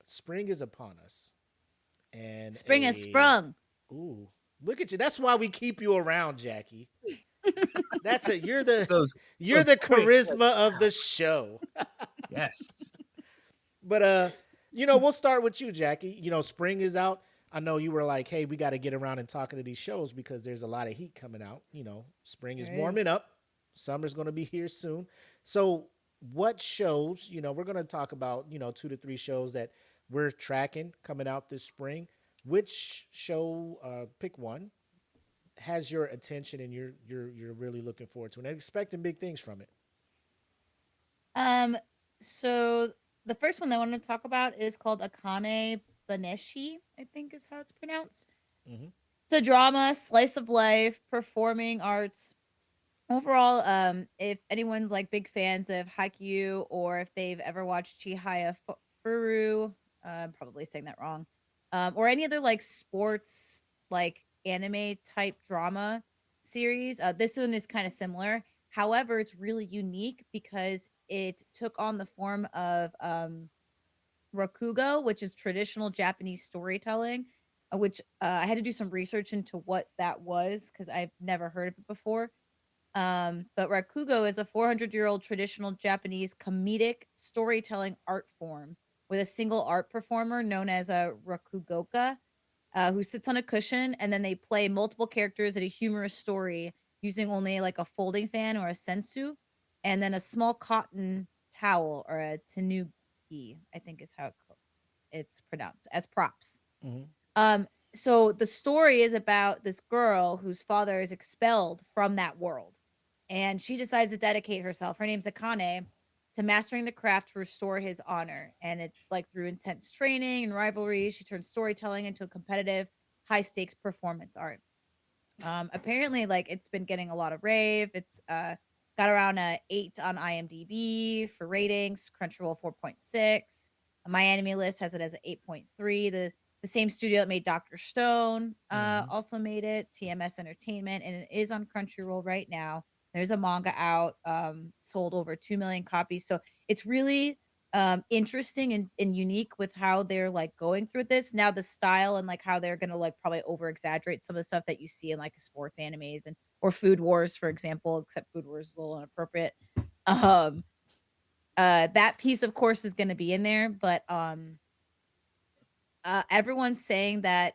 spring is upon us, and Spring has sprung. ooh, look at you. That's why we keep you around, Jackie. That's it. You're the Those you're those the quick. charisma of the show. Yes. But we'll start with you, Jackie. Spring is out. I know you were like, hey, we got to get around and talking to these shows because there's a lot of heat coming out. Spring is There warming is. up. Summer's going to be here soon. So, what shows, we're going to talk about, 2 to 3 shows that we're tracking coming out this spring. Which show, pick one, has your attention and you're really looking forward to and expecting big things from it? Um, so the first one that I want to talk about is called Akane-Banashi, I think is how it's pronounced. Hmm. It's a drama, slice of life, performing arts. Overall, if anyone's like big fans of Haikyuu or if they've ever watched Chihaya Furu, probably saying that wrong, or any other like sports like anime type drama series, this one is kind of similar. However, it's really unique because it took on the form of Rakugo, which is traditional Japanese storytelling, which I had to do some research into what that was because I've never heard of it before. But Rakugo is a 400-year-old traditional Japanese comedic storytelling art form with a single art performer known as a Rakugoka, who sits on a cushion and then they play multiple characters at a humorous story using only like a folding fan or a sensu, and then a small cotton towel or a tanuki, I think is how it's pronounced, as props. Hmm. So the story is about this girl whose father is expelled from that world, and she decides to dedicate herself. Her name's Akane, to mastering the craft to restore his honor. And it's like through intense training and rivalry, she turns storytelling into a competitive, high stakes performance art. Apparently, like it's been getting a lot of rave. It's got around a 8 on IMDb for ratings. Crunchyroll 4.6. My anime list has it as an 8.3. The same studio that made Doctor Stone Hmm. also made it. TMS Entertainment, and it is on Crunchyroll right now. There's a manga out, sold over 2 million copies. So it's really interesting and unique with how they're like going through this now, the style and like how they're gonna like probably over exaggerate some of the stuff that you see in like sports animes and or Food Wars, for example, except Food Wars is a little inappropriate. um that piece of course is going to be in there, but everyone's saying that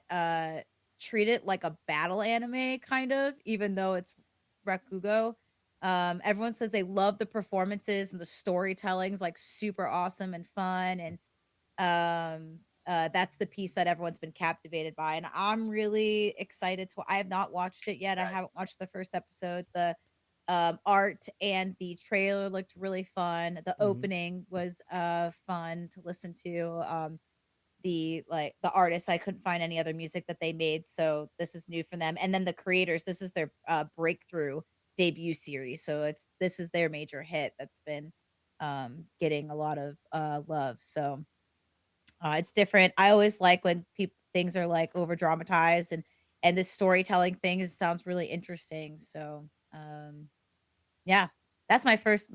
treat it like a battle anime kind of, even though it's Rakugo. Everyone says they love the performances and the storytelling's like super awesome and fun, and that's the piece that everyone's been captivated by, and I'm really excited to. I have not watched it yet. I haven't watched the first episode. The art and the trailer looked really fun. The Hmm. opening was fun to listen to. The artists, I couldn't find any other music that they made, so this is new for them. And then the creators, this is their breakthrough debut series, so this is their major hit that's been getting a lot of love. So it's different. I always like when people things are like over dramatized, and this storytelling thing sounds really interesting. So yeah, that's my first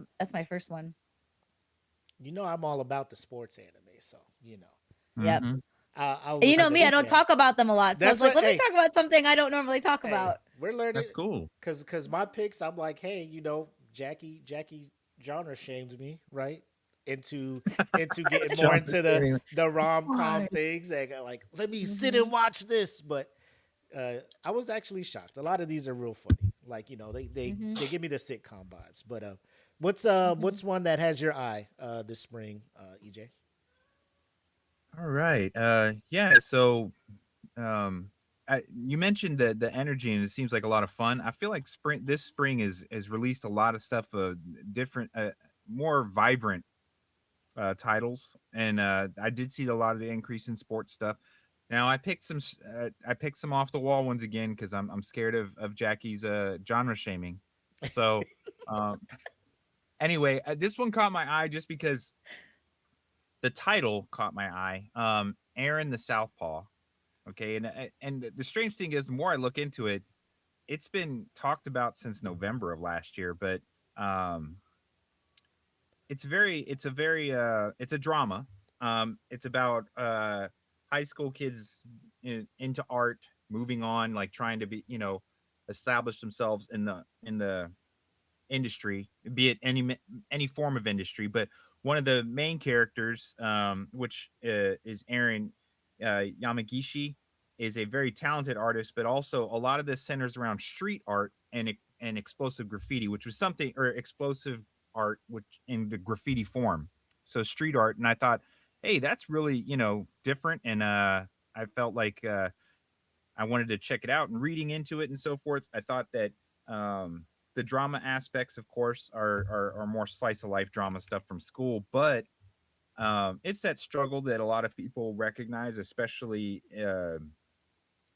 one. I'm all about the sports anime, so Yep. Hmm. I'll And you look know into me, I that. don't Yeah, talk about them a lot, so I that's was like, what. let me Hey, talk about something I don't normally talk hey, about. we're learning That's cool. because my picks. I'm like, hey, Jackie genre shames me right into getting more John into Receiving. the rom com Why? things. And like, let me sit and Mhm. watch this. But I was actually shocked. A lot of these are real funny. Like Mhm. they give me the sitcom vibes. But Mhm. what's one that has your eye this spring, EJ? All right. Yeah. So, um, you mentioned the energy, and it seems like a lot of fun. I feel like this spring has released a lot of stuff, different, more vibrant titles, and I did see a lot of the increase in sports stuff. Now I picked some off the wall ones again because I'm scared of Jackie's genre shaming. So, um, anyway, this one caught my eye just because the title caught my eye. Eren the Southpaw. Okay, and the strange thing is, the more I look into it, it's been talked about since November of last year, but um, it's a very it's a drama. It's about high school kids into art, moving on, like trying to be, establish themselves in the industry, be it any form of industry. But one of the main characters, which is Eren Yamagishi, is a very talented artist, but also a lot of this centers around street art and explosive graffiti, which was something, or explosive art, which in the graffiti form. So street art, and I thought, hey, that's really different, and I felt like I wanted to check it out, and reading into it and so forth, I thought that the drama aspects, of course, are more slice of life drama stuff from school, but it's that struggle that a lot of people recognize, especially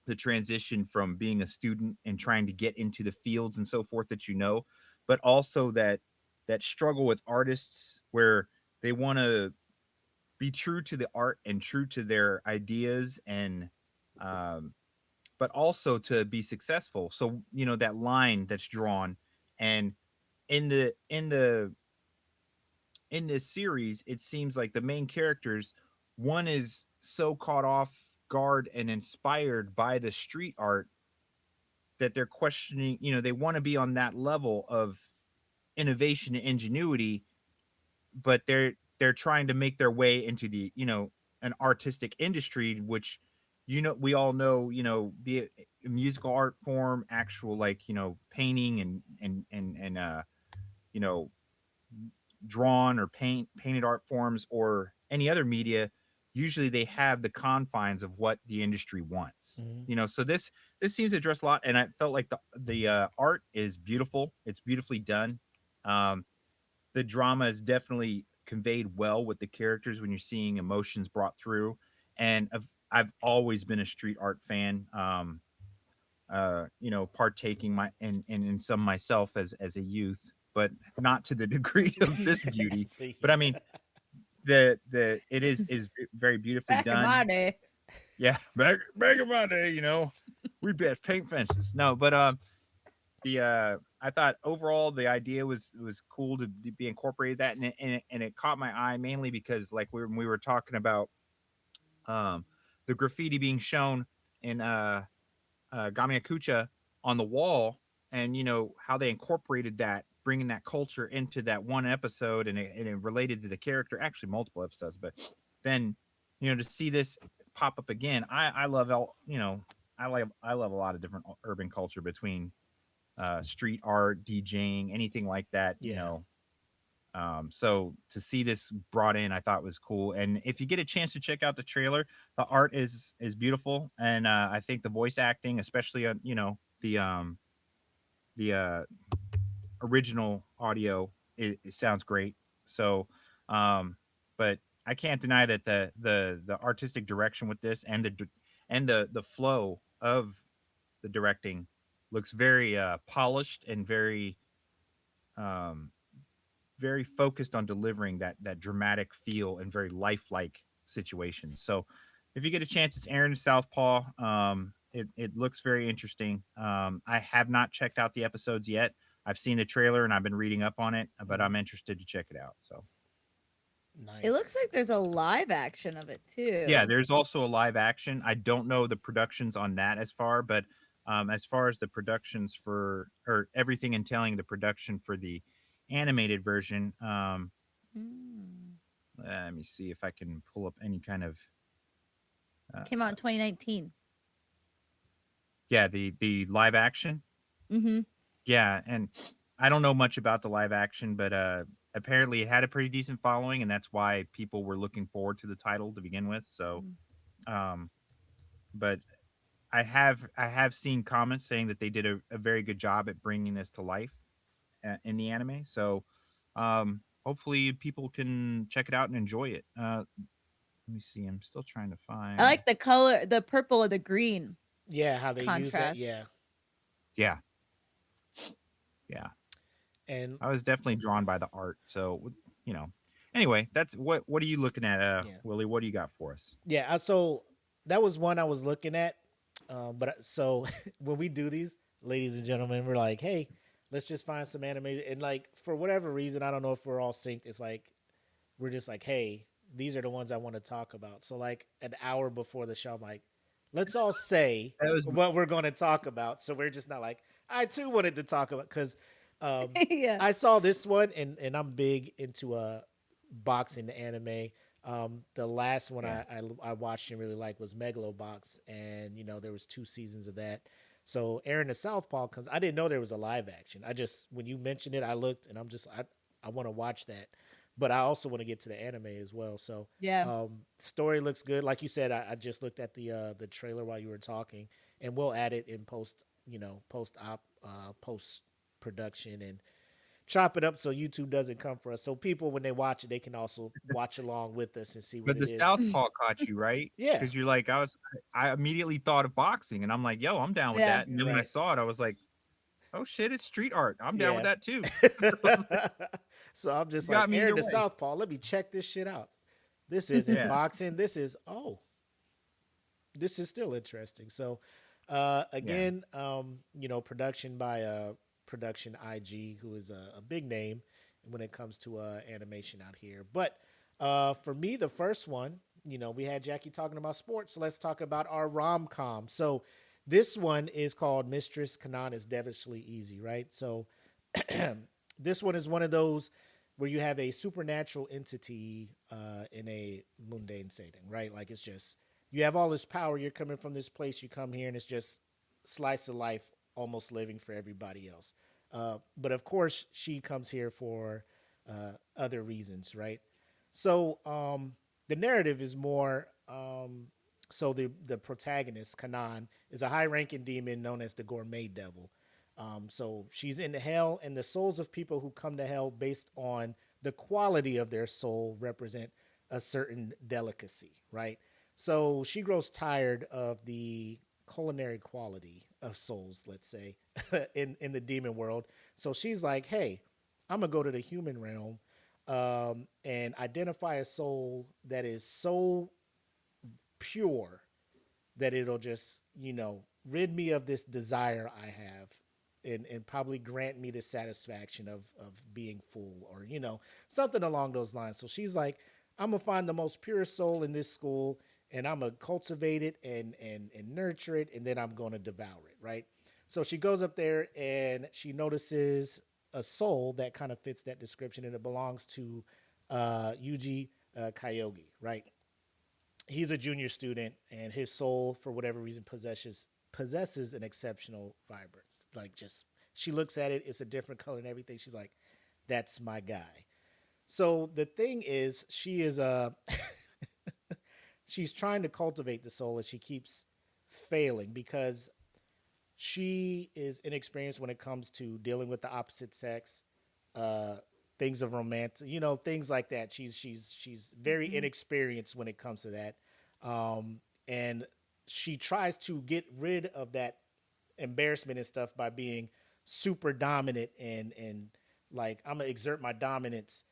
the transition from being a student and trying to get into the fields and so forth that but also that struggle with artists where they want to be true to the art and true to their ideas, and um, but also to be successful. So that line that's drawn, and in this series, it seems like the main characters, one is so caught off guard and inspired by the street art that they're questioning. They want to be on that level of innovation and ingenuity, but they're trying to make their way into the an artistic industry, which we all know, be it a musical art form, actual, like, painting and you know drawn or painted art forms, or any other media. Usually they have the confines of what the industry wants. Mhm. So this seems to address a lot, and I felt like the art is beautiful. It's beautifully done. um the drama is definitely conveyed well with the characters when you're seeing emotions brought through. And I've always been a street art fan. Partaking in some myself as a youth, but not to the degree of this beauty. So, But I yeah. mean, the it is very beautifully Back in my done. day. Yeah, back in my day, we'd be at paint fences. No, but the I thought overall the idea was cool to be incorporated that, and it caught my eye mainly because, like, when we were talking about um the graffiti being shown in Gamiakucha on the wall, and how they incorporated that, bringing that culture into that one episode, and it related to the character, actually multiple episodes. But then to see this pop up again, I love I love a lot of different urban culture, between street art, DJing, anything like that. Yeah. So to see this brought in, I thought was cool. And if you get a chance to check out the trailer, the art is beautiful, and I think the voice acting, especially on the original audio, it sounds great. So, but I can't deny that the artistic direction with this, and the flow of the directing looks very polished, and um, very focused on delivering that dramatic feel and very lifelike situations. So if you get a chance, it's Eren the Southpaw. It looks very interesting. I have not checked out the episodes yet. I've seen the trailer and I've been reading up on it, but I'm interested to check it out. So It Nice. looks like there's a live action of it too. yeah, there's also a live action. I don't know the productions on that as far, but as far as the productions for, or everything entailing the production for the animated version, Mm. let me see if I can pull up any kind of Came out in 2019. yeah, the live action. Mm-hmm. Yeah, and I don't know much about the live action, but apparently it had a pretty decent following, and that's why people were looking forward to the title to begin with. So, um, but I have seen comments saying that they did a very good job at bringing this to life in the anime. So, hopefully people can check it out and enjoy it. Let me see. I'm still trying to find. I like the color, the purple and the green Yeah, how they use that. contrast. Yeah. Yeah, yeah. And I was definitely drawn by the art. So, Anyway, that's what are you looking at, Yeah. Willie? What do you got for us? yeah, so that was one I was looking at. So when we do these, ladies and gentlemen, we're like, hey, let's just find some animation. And like, for whatever reason, I don't know if we're all synced. It's like, we're just like, hey, these are the ones I want to talk about. So like an hour before the show, I'm like, let's all say That was what we're going to talk about. So we're just not like, I too wanted to talk about, because Yeah. I saw this one, and I'm big into boxing, anime. The last one yeah. I watched and really liked was Megalobox, and there was 2 seasons of that. So Eren the Southpaw comes. I didn't know there was a live action. I just, when you mentioned it, I looked, and I want to watch that, but I also want to get to the anime as well. So Yeah. story looks good. Like you said, I just looked at the trailer while you were talking, and we'll add it in post production, and chop it up so YouTube doesn't come for us. So people, when they watch it, they can also watch along with us and see what But the it is. southpaw caught you, right? Yeah, Because you're like, I immediately thought of boxing, and I'm like, yo, I'm down with Yeah. that. And then when I right. saw it, I was like, oh shit, it's street art. I'm down with Yeah. that too. So I was like, So I'm you just like, got me Aaron either the way. Southpaw. Let me check this shit out. This isn't Yeah, boxing. This is still interesting. So yeah. again, production by Production IG, who is a big name when it comes to animation out here. But for me, the first one, we had Jackie talking about sports, so let's talk about our rom com. So this one is called Mistress Kanan is Devilishly Easy, right? So this one is one of those where you have a supernatural entity in a mundane setting, right? Like, it's just, you have all this power. You're coming from this place. You come here, and it's just slice of life, almost living for everybody else. But of course, she comes here for other reasons, right? So the narrative is more. So the protagonist, Kanan, is a high-ranking demon known as the Gourmet Devil. So she's in hell, and the souls of people who come to hell based on the quality of their soul represent a certain delicacy, right? So she grows tired of the culinary quality of souls, let's say, in the demon world. So she's like, hey, I'm gonna go to the human realm and identify a soul that is so pure that it'll just, rid me of this desire I have, and probably grant me the satisfaction of being full, or, something along those lines. So she's like, I'm gonna find the most pure soul in this school, and I'm gonna cultivate it and nurture it, and then I'm gonna devour it, right? So she goes up there, and she notices a soul that kind of fits that description, and it belongs to Yuji Kyogi, right? He's a junior student, and his soul, for whatever reason, possesses an exceptional vibrance. Like, just, she looks at it, it's a different color and everything. She's like, "That's my guy." So the thing is, she is she's trying to cultivate the soul, and she keeps failing because she is inexperienced when it comes to dealing with the opposite sex, uh, things of romance, things like that. She's very Mhm. inexperienced when it comes to that, and she tries to get rid of that embarrassment and stuff by being super dominant, and like, I'm gonna exert my dominance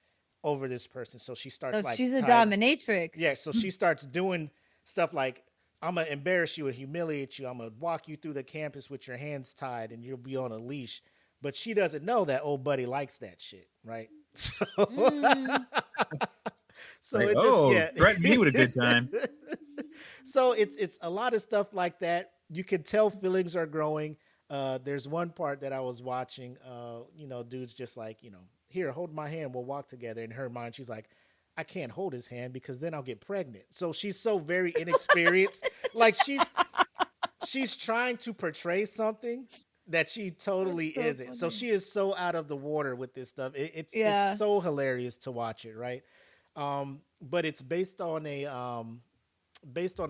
over this person. So she So starts like she's a tying, yeah. dominatrix. So she starts doing stuff like, I'm gonna embarrass you and humiliate you. I'm gonna walk you through the campus with your hands tied, and you'll be on a leash. But she doesn't know that old buddy likes that shit, right? So, Mm. so Like, it just, oh, yeah. threaten me with a good time. So it's a lot of stuff like that. You can tell feelings are growing. There's one part that I was watching. Dude's just like, here, hold my hand. We'll walk together. In her mind, she's like, I can't hold his hand because then I'll get pregnant. So she's so very inexperienced. Like, she's trying to portray something that she That's totally so isn't. So funny. she is so out of the water with this stuff. It's Yeah. so hilarious to watch it, right? But it's based on a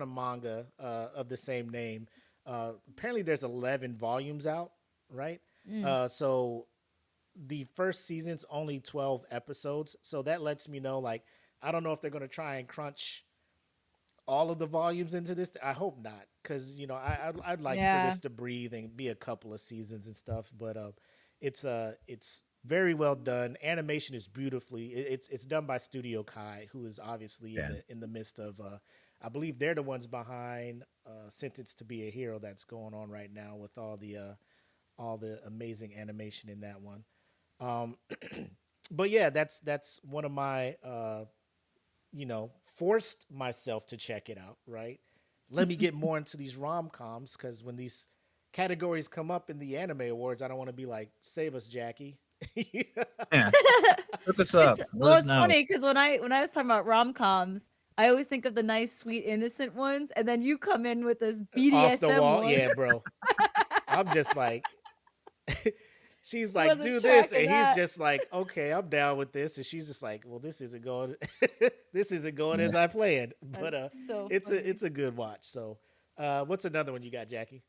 manga of the same name. Apparently, there's 11 volumes out, right? Mm. So the first season's only 12 episodes, so that lets me know, like, I don't know if they're going to try and crunch all of the volumes into this. I hope not, because I'd like for Yeah. this to breathe and be a couple of seasons and stuff. But it's very well done. Animation is beautifully. It's done by Studio Kai, who is obviously Yeah. in the midst of. I believe they're the ones behind Sentence to Be a Hero that's going on right now with all the amazing animation in that one. Um, but yeah, that's one of my forced myself to check it out, right? Let me get more into these rom-coms, because when these categories come up in the anime awards, I don't want to be like, save us, Jackie. Yeah. Look us up. Let us It's know. funny because when I was talking about rom-coms, I always think of the nice, sweet, innocent ones, and then you come in with this Off the BDSM wall. one. Yeah, bro. I'm just like, she's like, Wasn't do this. tracking And he's that. just like, okay, I'm down with this. And she's just like, well, this isn't going, this isn't going Yeah. as I planned. But That's so it's funny. a good watch. So what's another one you got, Jackie?